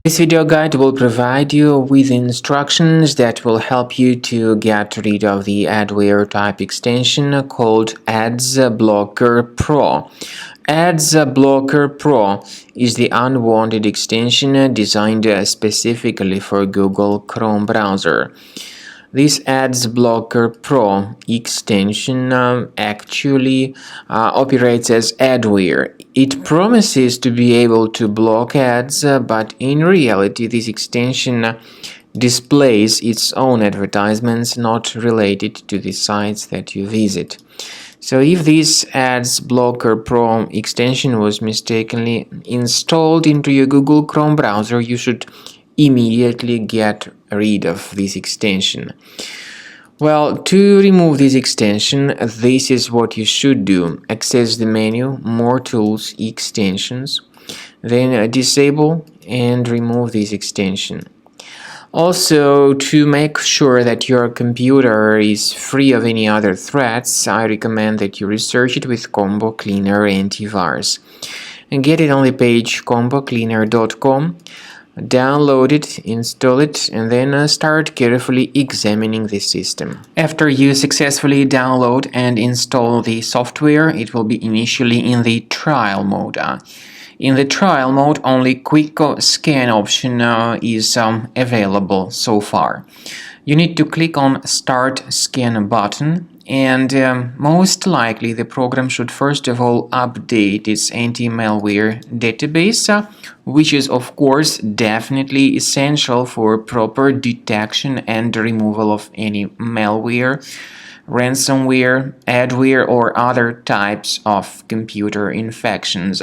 This video guide will provide you with instructions that will help you to get rid of the adware-type extension called Ads Blocker Pro. Ads Blocker Pro is the unwanted extension designed specifically for Google Chrome browser. This Ads Blocker Pro extension actually operates as adware. It promises to be able to block ads, but in reality this extension displays its own advertisements not related to the sites that you visit. So if this Ads Blocker Pro extension was mistakenly installed into your Google Chrome browser, you should immediately get rid of this extension. Well, to remove this extension, this is what you should do. Access the menu, More Tools, Extensions, then disable and remove this extension. Also, to make sure that your computer is free of any other threats, I recommend that you research it with Combo Cleaner Antivirus. And get it on the page combocleaner.com. Download it, install it, and then start carefully examining the system. After you successfully download and install the software, it will be initially in the trial mode. In the trial mode, only quick scan option is available so far. You need to click on Start Scan button, and most likely the program should first of all update its anti-malware database, which is of course definitely essential for proper detection and removal of any malware, ransomware, adware, or other types of computer infections.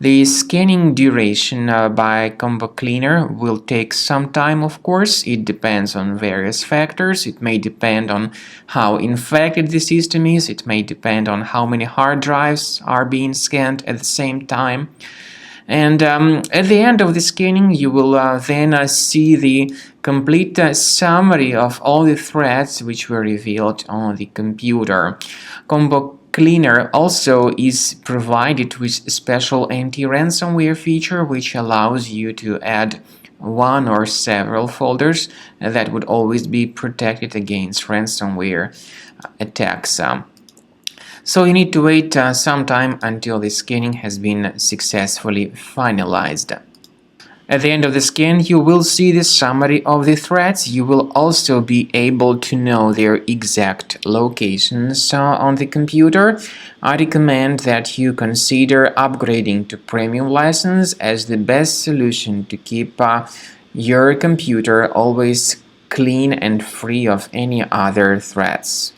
The scanning duration by Combo Cleaner will take some time, of course. It depends on various factors. It may depend on how infected the system is. It may depend on how many hard drives are being scanned at the same time. And at the end of the scanning, you will then see the complete summary of all the threats which were revealed on the computer. Combo Cleaner also is provided with a special anti-ransomware feature which allows you to add one or several folders that would always be protected against ransomware attacks. So you need to wait some time until the scanning has been successfully finalized. At the end of the scan, you will see the summary of the threats. You will also be able to know their exact locations on the computer. I recommend that you consider upgrading to premium license as the best solution to keep your computer always clean and free of any other threats.